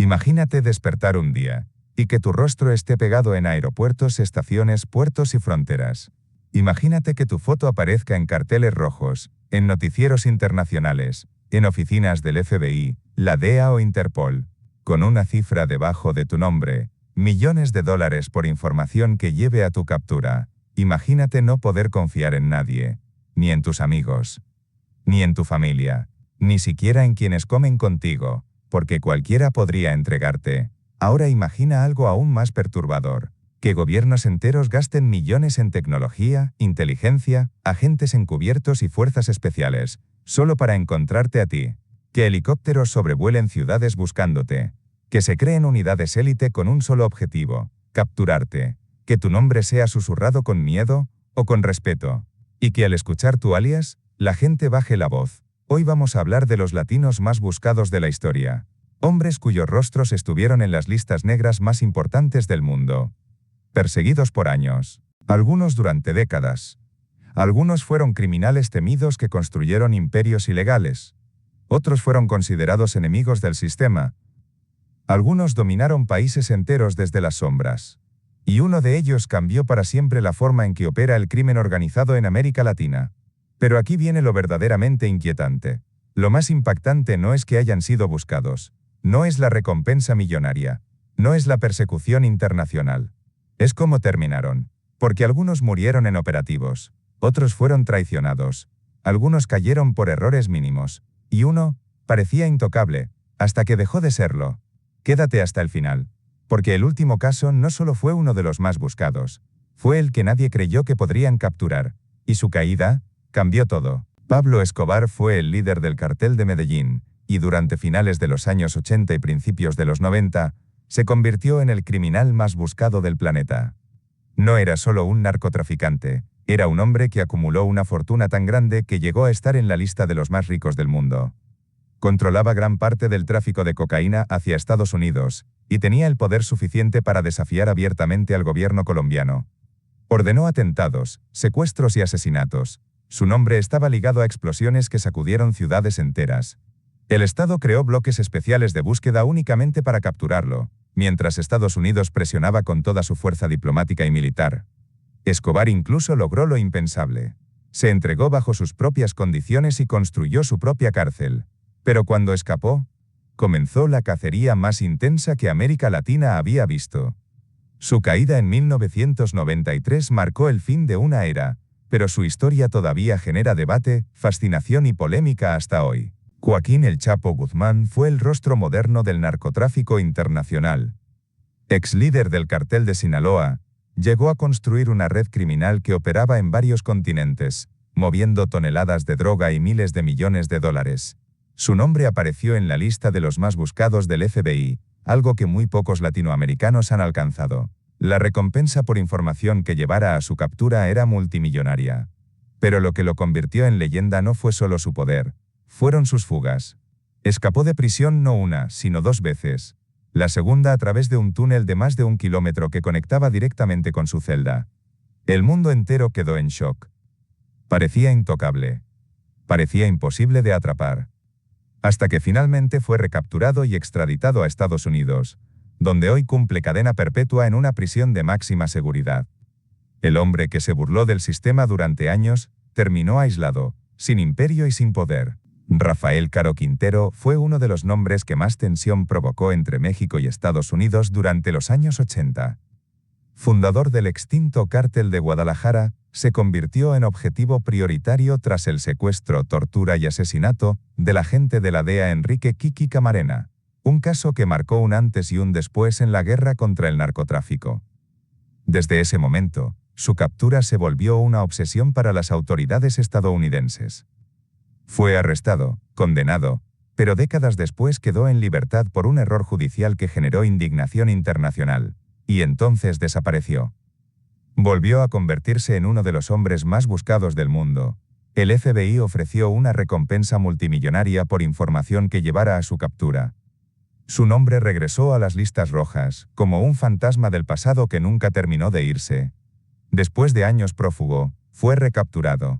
Imagínate despertar un día y que tu rostro esté pegado en aeropuertos, estaciones, puertos y fronteras. Imagínate que tu foto aparezca en carteles rojos, en noticieros internacionales, en oficinas del FBI, la DEA o Interpol, con una cifra debajo de tu nombre, millones de dólares por información que lleve a tu captura. Imagínate no poder confiar en nadie, ni en tus amigos, ni en tu familia, ni siquiera en quienes comen contigo, porque cualquiera podría entregarte. Ahora imagina algo aún más perturbador, que gobiernos enteros gasten millones en tecnología, inteligencia, agentes encubiertos y fuerzas especiales, solo para encontrarte a ti. Que helicópteros sobrevuelen ciudades buscándote. Que se creen unidades élite con un solo objetivo, capturarte. Que tu nombre sea susurrado con miedo o con respeto. Y que al escuchar tu alias, la gente baje la voz. Hoy vamos a hablar de los latinos más buscados de la historia. Hombres cuyos rostros estuvieron en las listas negras más importantes del mundo. Perseguidos por años. Algunos durante décadas. Algunos fueron criminales temidos que construyeron imperios ilegales. Otros fueron considerados enemigos del sistema. Algunos dominaron países enteros desde las sombras. Y uno de ellos cambió para siempre la forma en que opera el crimen organizado en América Latina. Pero aquí viene lo verdaderamente inquietante. Lo más impactante no es que hayan sido buscados. No es la recompensa millonaria. No es la persecución internacional. Es cómo terminaron. Porque algunos murieron en operativos. Otros fueron traicionados. Algunos cayeron por errores mínimos. Y uno parecía intocable, hasta que dejó de serlo. Quédate hasta el final. Porque el último caso no solo fue uno de los más buscados. Fue el que nadie creyó que podrían capturar. Y su caída cambió todo. Pablo Escobar fue el líder del cartel de Medellín, y durante finales de los años 80 y principios de los 90, se convirtió en el criminal más buscado del planeta. No era solo un narcotraficante, era un hombre que acumuló una fortuna tan grande que llegó a estar en la lista de los más ricos del mundo. Controlaba gran parte del tráfico de cocaína hacia Estados Unidos, y tenía el poder suficiente para desafiar abiertamente al gobierno colombiano. Ordenó atentados, secuestros y asesinatos. Su nombre estaba ligado a explosiones que sacudieron ciudades enteras. El Estado creó bloques especiales de búsqueda únicamente para capturarlo, mientras Estados Unidos presionaba con toda su fuerza diplomática y militar. Escobar incluso logró lo impensable. Se entregó bajo sus propias condiciones y construyó su propia cárcel. Pero cuando escapó, comenzó la cacería más intensa que América Latina había visto. Su caída en 1993 marcó el fin de una era, pero su historia todavía genera debate, fascinación y polémica hasta hoy. Joaquín El Chapo Guzmán fue el rostro moderno del narcotráfico internacional. Ex líder del cartel de Sinaloa, llegó a construir una red criminal que operaba en varios continentes, moviendo toneladas de droga y miles de millones de dólares. Su nombre apareció en la lista de los más buscados del FBI, algo que muy pocos latinoamericanos han alcanzado. La recompensa por información que llevara a su captura era multimillonaria. Pero lo que lo convirtió en leyenda no fue solo su poder, fueron sus fugas. Escapó de prisión no una, sino 2 veces. La segunda a través de un túnel de más de 1 kilómetro que conectaba directamente con su celda. El mundo entero quedó en shock. Parecía intocable. Parecía imposible de atrapar. Hasta que finalmente fue recapturado y extraditado a Estados Unidos, donde hoy cumple cadena perpetua en una prisión de máxima seguridad. El hombre que se burló del sistema durante años, terminó aislado, sin imperio y sin poder. Rafael Caro Quintero fue uno de los nombres que más tensión provocó entre México y Estados Unidos durante los años 80. Fundador del extinto Cártel de Guadalajara, se convirtió en objetivo prioritario tras el secuestro, tortura y asesinato del agente de la DEA Enrique Kiki Camarena, un caso que marcó un antes y un después en la guerra contra el narcotráfico. Desde ese momento, su captura se volvió una obsesión para las autoridades estadounidenses. Fue arrestado, condenado, pero décadas después quedó en libertad por un error judicial que generó indignación internacional, y entonces desapareció. Volvió a convertirse en uno de los hombres más buscados del mundo. El FBI ofreció una recompensa multimillonaria por información que llevara a su captura. Su nombre regresó a las listas rojas, como un fantasma del pasado que nunca terminó de irse. Después de años prófugo, fue recapturado.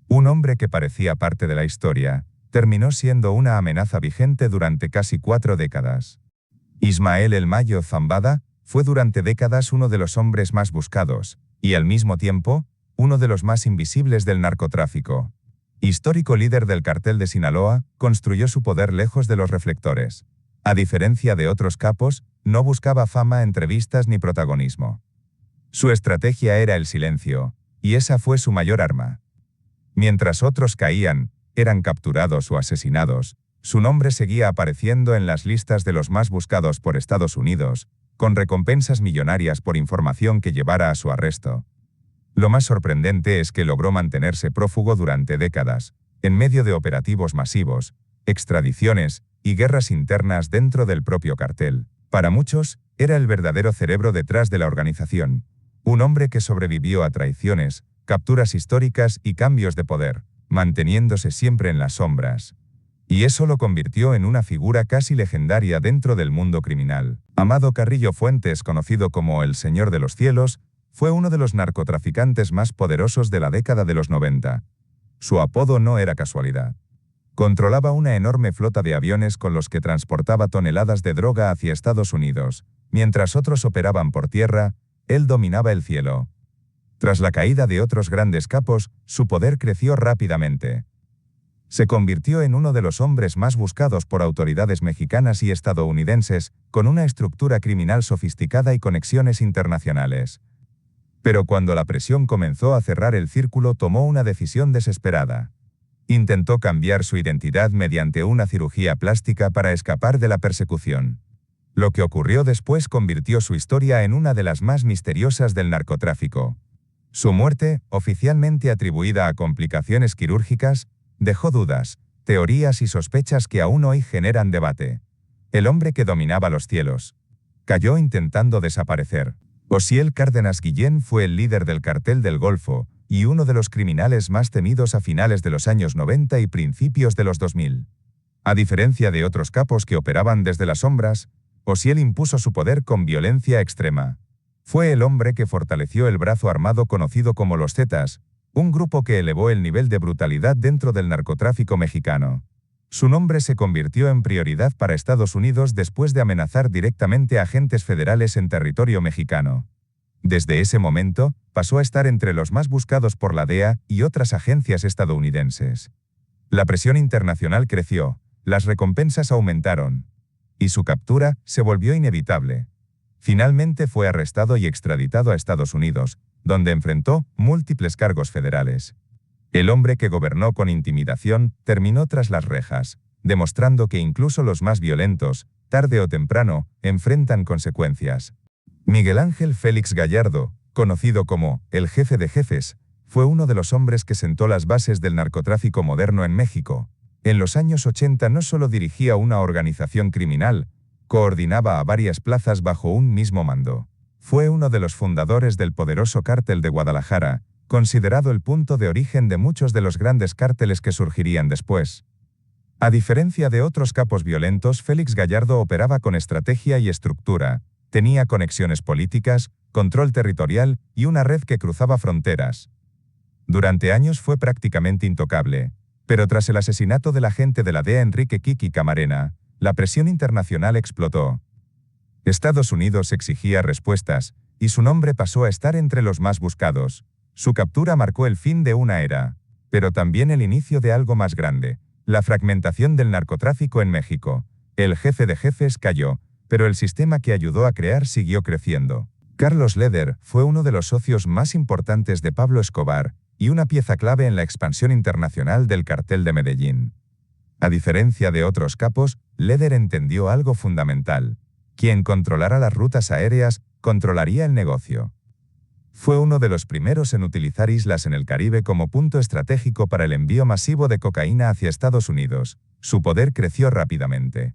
Un hombre que parecía parte de la historia, terminó siendo una amenaza vigente durante casi 4 décadas. Ismael El Mayo Zambada fue durante décadas uno de los hombres más buscados, y al mismo tiempo, uno de los más invisibles del narcotráfico. Histórico líder del cartel de Sinaloa, construyó su poder lejos de los reflectores. A diferencia de otros capos, no buscaba fama, entrevistas ni protagonismo. Su estrategia era el silencio, y esa fue su mayor arma. Mientras otros caían, eran capturados o asesinados, su nombre seguía apareciendo en las listas de los más buscados por Estados Unidos, con recompensas millonarias por información que llevara a su arresto. Lo más sorprendente es que logró mantenerse prófugo durante décadas, en medio de operativos masivos, extradiciones y guerras internas dentro del propio cartel. Para muchos, era el verdadero cerebro detrás de la organización, un hombre que sobrevivió a traiciones, capturas históricas y cambios de poder, manteniéndose siempre en las sombras. Y eso lo convirtió en una figura casi legendaria dentro del mundo criminal. Amado Carrillo Fuentes, conocido como el Señor de los Cielos, fue uno de los narcotraficantes más poderosos de la década de los 90. Su apodo no era casualidad. Controlaba una enorme flota de aviones con los que transportaba toneladas de droga hacia Estados Unidos. Mientras otros operaban por tierra, él dominaba el cielo. Tras la caída de otros grandes capos, su poder creció rápidamente. Se convirtió en uno de los hombres más buscados por autoridades mexicanas y estadounidenses, con una estructura criminal sofisticada y conexiones internacionales. Pero cuando la presión comenzó a cerrar el círculo, tomó una decisión desesperada. Intentó cambiar su identidad mediante una cirugía plástica para escapar de la persecución. Lo que ocurrió después convirtió su historia en una de las más misteriosas del narcotráfico. Su muerte, oficialmente atribuida a complicaciones quirúrgicas, dejó dudas, teorías y sospechas que aún hoy generan debate. El hombre que dominaba los cielos cayó intentando desaparecer. Osiel Cárdenas Guillén fue el líder del cartel del Golfo y uno de los criminales más temidos a finales de los años 90 y principios de los 2000. A diferencia de otros capos que operaban desde las sombras, Osiel impuso su poder con violencia extrema. Fue el hombre que fortaleció el brazo armado conocido como los Zetas, un grupo que elevó el nivel de brutalidad dentro del narcotráfico mexicano. Su nombre se convirtió en prioridad para Estados Unidos después de amenazar directamente a agentes federales en territorio mexicano. Desde ese momento, pasó a estar entre los más buscados por la DEA y otras agencias estadounidenses. La presión internacional creció, las recompensas aumentaron, y su captura se volvió inevitable. Finalmente fue arrestado y extraditado a Estados Unidos, donde enfrentó múltiples cargos federales. El hombre que gobernó con intimidación terminó tras las rejas, demostrando que incluso los más violentos, tarde o temprano, enfrentan consecuencias. Miguel Ángel Félix Gallardo, conocido como el jefe de jefes, fue uno de los hombres que sentó las bases del narcotráfico moderno en México. En los años 80 no solo dirigía una organización criminal, coordinaba a varias plazas bajo un mismo mando. Fue uno de los fundadores del poderoso cártel de Guadalajara, considerado el punto de origen de muchos de los grandes cárteles que surgirían después. A diferencia de otros capos violentos, Félix Gallardo operaba con estrategia y estructura, tenía conexiones políticas, control territorial y una red que cruzaba fronteras. Durante años fue prácticamente intocable, pero tras el asesinato del agente de la DEA Enrique Kiki Camarena, la presión internacional explotó. Estados Unidos exigía respuestas, y su nombre pasó a estar entre los más buscados. Su captura marcó el fin de una era, pero también el inicio de algo más grande, la fragmentación del narcotráfico en México. El jefe de jefes cayó, pero el sistema que ayudó a crear siguió creciendo. Carlos Leder fue uno de los socios más importantes de Pablo Escobar y una pieza clave en la expansión internacional del cartel de Medellín. A diferencia de otros capos, Leder entendió algo fundamental. Quien controlara las rutas aéreas, controlaría el negocio. Fue uno de los primeros en utilizar islas en el Caribe como punto estratégico para el envío masivo de cocaína hacia Estados Unidos. Su poder creció rápidamente.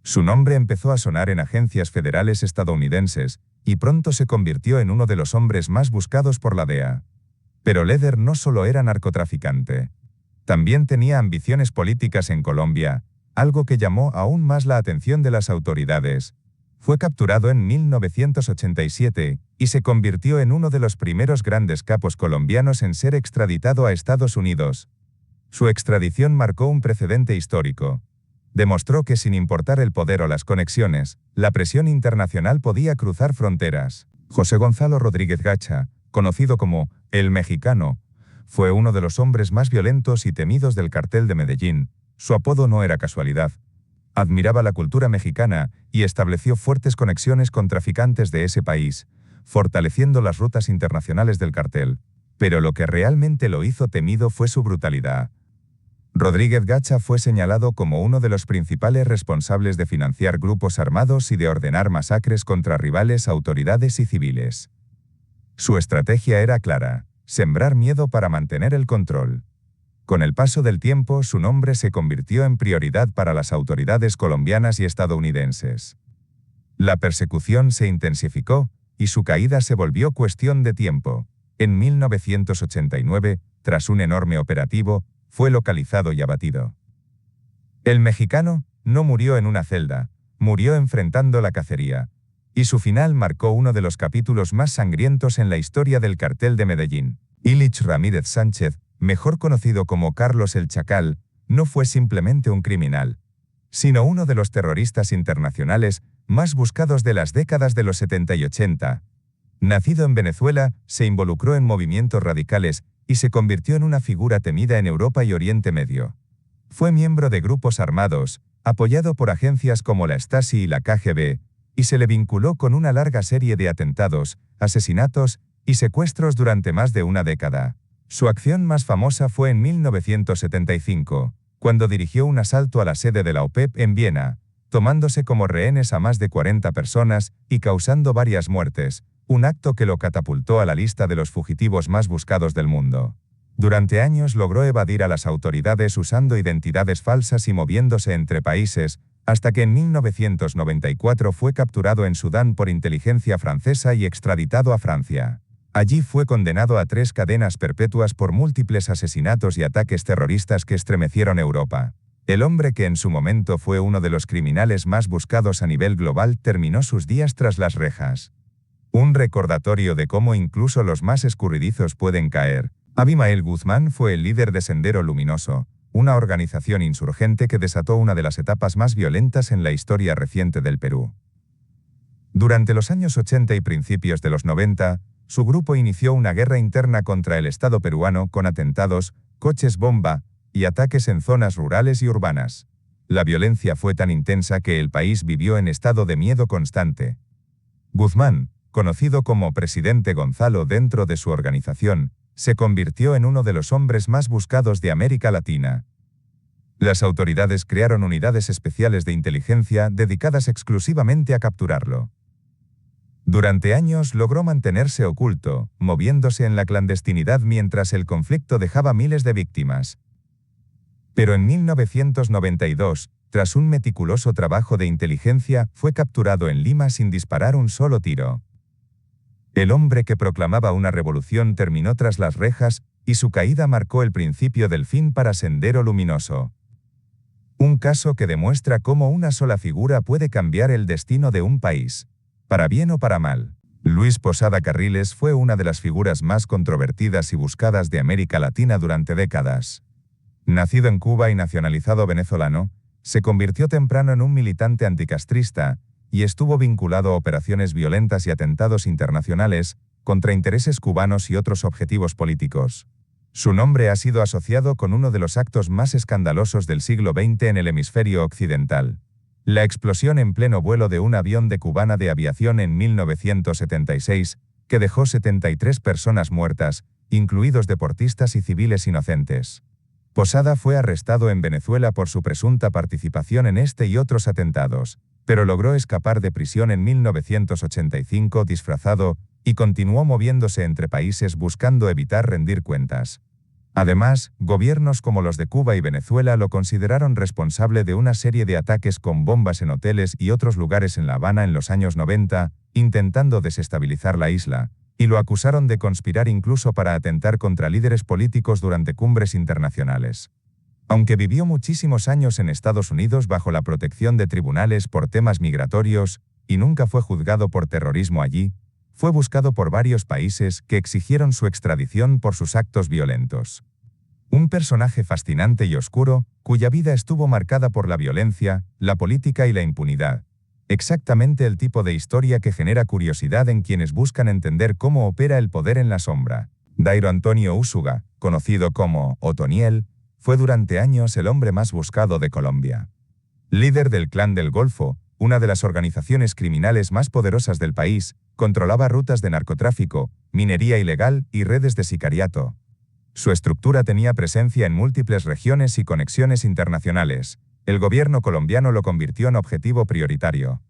Su nombre empezó a sonar en agencias federales estadounidenses, y pronto se convirtió en uno de los hombres más buscados por la DEA. Pero Leder no solo era narcotraficante. También tenía ambiciones políticas en Colombia, algo que llamó aún más la atención de las autoridades. Fue capturado en 1987 y se convirtió en uno de los primeros grandes capos colombianos en ser extraditado a Estados Unidos. Su extradición marcó un precedente histórico. Demostró que sin importar el poder o las conexiones, la presión internacional podía cruzar fronteras. José Gonzalo Rodríguez Gacha, conocido como El Mexicano, fue uno de los hombres más violentos y temidos del cartel de Medellín. Su apodo no era casualidad. Admiraba la cultura mexicana y estableció fuertes conexiones con traficantes de ese país, fortaleciendo las rutas internacionales del cartel. Pero lo que realmente lo hizo temido fue su brutalidad. Rodríguez Gacha fue señalado como uno de los principales responsables de financiar grupos armados y de ordenar masacres contra rivales, autoridades y civiles. Su estrategia era clara: sembrar miedo para mantener el control. Con el paso del tiempo, su nombre se convirtió en prioridad para las autoridades colombianas y estadounidenses. La persecución se intensificó y su caída se volvió cuestión de tiempo. En 1989, tras un enorme operativo, fue localizado y abatido. El mexicano no murió en una celda, murió enfrentando la cacería, y su final marcó uno de los capítulos más sangrientos en la historia del cartel de Medellín. Ilich Ramírez Sánchez, mejor conocido como Carlos el Chacal, no fue simplemente un criminal, sino uno de los terroristas internacionales más buscados de las décadas de los 70 y 80. Nacido en Venezuela, se involucró en movimientos radicales y se convirtió en una figura temida en Europa y Oriente Medio. Fue miembro de grupos armados, apoyado por agencias como la Stasi y la KGB, y se le vinculó con una larga serie de atentados, asesinatos y secuestros durante más de una década. Su acción más famosa fue en 1975, cuando dirigió un asalto a la sede de la OPEP en Viena, tomándose como rehenes a más de 40 personas y causando varias muertes, un acto que lo catapultó a la lista de los fugitivos más buscados del mundo. Durante años logró evadir a las autoridades usando identidades falsas y moviéndose entre países, hasta que en 1994 fue capturado en Sudán por inteligencia francesa y extraditado a Francia. Allí fue condenado a 3 cadenas perpetuas por múltiples asesinatos y ataques terroristas que estremecieron Europa. El hombre que en su momento fue uno de los criminales más buscados a nivel global terminó sus días tras las rejas. Un recordatorio de cómo incluso los más escurridizos pueden caer. Abimael Guzmán fue el líder de Sendero Luminoso, una organización insurgente que desató una de las etapas más violentas en la historia reciente del Perú. Durante los años 80 y principios de los 90, su grupo inició una guerra interna contra el Estado peruano con atentados, coches bomba y ataques en zonas rurales y urbanas. La violencia fue tan intensa que el país vivió en estado de miedo constante. Guzmán, conocido como Presidente Gonzalo dentro de su organización, se convirtió en uno de los hombres más buscados de América Latina. Las autoridades crearon unidades especiales de inteligencia dedicadas exclusivamente a capturarlo. Durante años logró mantenerse oculto, moviéndose en la clandestinidad mientras el conflicto dejaba miles de víctimas. Pero en 1992, tras un meticuloso trabajo de inteligencia, fue capturado en Lima sin disparar un solo tiro. El hombre que proclamaba una revolución terminó tras las rejas, y su caída marcó el principio del fin para Sendero Luminoso. Un caso que demuestra cómo una sola figura puede cambiar el destino de un país, para bien o para mal. Luis Posada Carriles fue una de las figuras más controvertidas y buscadas de América Latina durante décadas. Nacido en Cuba y nacionalizado venezolano, se convirtió temprano en un militante anticastrista, y estuvo vinculado a operaciones violentas y atentados internacionales contra intereses cubanos y otros objetivos políticos. Su nombre ha sido asociado con uno de los actos más escandalosos del siglo XX en el hemisferio occidental: la explosión en pleno vuelo de un avión de Cubana de Aviación en 1976, que dejó 73 personas muertas, incluidos deportistas y civiles inocentes. Posada fue arrestado en Venezuela por su presunta participación en este y otros atentados, pero logró escapar de prisión en 1985 disfrazado y continuó moviéndose entre países buscando evitar rendir cuentas. Además, gobiernos como los de Cuba y Venezuela lo consideraron responsable de una serie de ataques con bombas en hoteles y otros lugares en La Habana en los años 90, intentando desestabilizar la isla, y lo acusaron de conspirar incluso para atentar contra líderes políticos durante cumbres internacionales. Aunque vivió muchísimos años en Estados Unidos bajo la protección de tribunales por temas migratorios, y nunca fue juzgado por terrorismo allí, fue buscado por varios países que exigieron su extradición por sus actos violentos. Un personaje fascinante y oscuro, cuya vida estuvo marcada por la violencia, la política y la impunidad. Exactamente el tipo de historia que genera curiosidad en quienes buscan entender cómo opera el poder en la sombra. Dairo Antonio Úsuga, conocido como Otoniel, fue durante años el hombre más buscado de Colombia. Líder del Clan del Golfo, una de las organizaciones criminales más poderosas del país, controlaba rutas de narcotráfico, minería ilegal y redes de sicariato. Su estructura tenía presencia en múltiples regiones y conexiones internacionales. El gobierno colombiano lo convirtió en objetivo prioritario.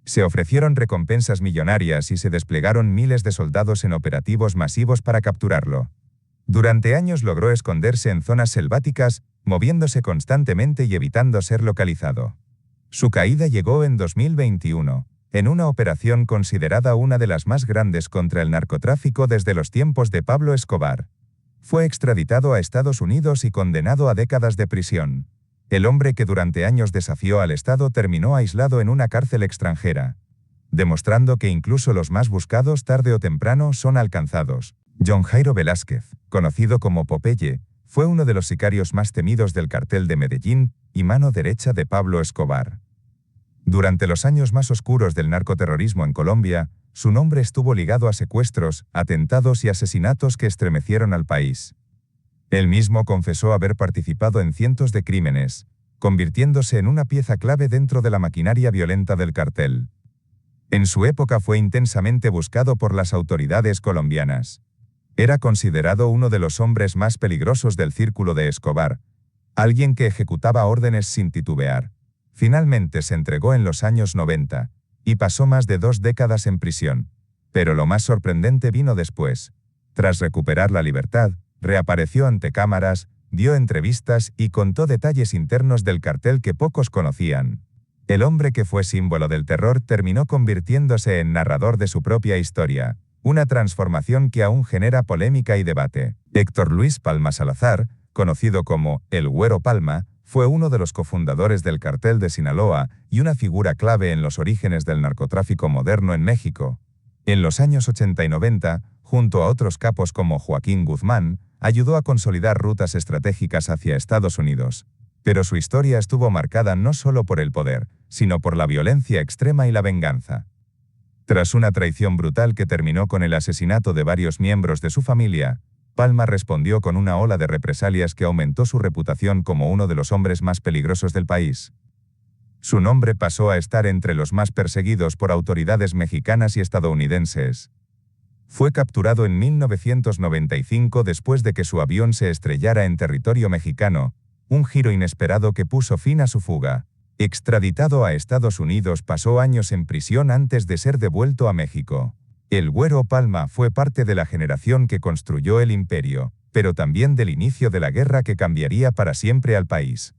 Se ofrecieron recompensas millonarias y se desplegaron miles de soldados en operativos masivos para capturarlo. Durante años logró esconderse en zonas selváticas, moviéndose constantemente y evitando ser localizado. Su caída llegó en 2021, en una operación considerada una de las más grandes contra el narcotráfico desde los tiempos de Pablo Escobar. Fue extraditado a Estados Unidos y condenado a décadas de prisión. El hombre que durante años desafió al Estado terminó aislado en una cárcel extranjera, demostrando que incluso los más buscados tarde o temprano son alcanzados. John Jairo Velázquez, conocido como Popeye, fue uno de los sicarios más temidos del cartel de Medellín y mano derecha de Pablo Escobar. Durante los años más oscuros del narcoterrorismo en Colombia, su nombre estuvo ligado a secuestros, atentados y asesinatos que estremecieron al país. Él mismo confesó haber participado en cientos de crímenes, convirtiéndose en una pieza clave dentro de la maquinaria violenta del cartel. En su época fue intensamente buscado por las autoridades colombianas. Era considerado uno de los hombres más peligrosos del círculo de Escobar, alguien que ejecutaba órdenes sin titubear. Finalmente se entregó en los años 90, y pasó más de 2 décadas en prisión. Pero lo más sorprendente vino después. Tras recuperar la libertad, reapareció ante cámaras, dio entrevistas y contó detalles internos del cartel que pocos conocían. El hombre que fue símbolo del terror terminó convirtiéndose en narrador de su propia historia, una transformación que aún genera polémica y debate. Héctor Luis Palma Salazar, conocido como El Güero Palma, fue uno de los cofundadores del cartel de Sinaloa y una figura clave en los orígenes del narcotráfico moderno en México. En los años 80 y 90, junto a otros capos como Joaquín Guzmán, ayudó a consolidar rutas estratégicas hacia Estados Unidos. Pero su historia estuvo marcada no solo por el poder, sino por la violencia extrema y la venganza. Tras una traición brutal que terminó con el asesinato de varios miembros de su familia, Palma respondió con una ola de represalias que aumentó su reputación como uno de los hombres más peligrosos del país. Su nombre pasó a estar entre los más perseguidos por autoridades mexicanas y estadounidenses. Fue capturado en 1995 después de que su avión se estrellara en territorio mexicano, un giro inesperado que puso fin a su fuga. Extraditado a Estados Unidos, pasó años en prisión antes de ser devuelto a México. El Güero Palma fue parte de la generación que construyó el imperio, pero también del inicio de la guerra que cambiaría para siempre al país.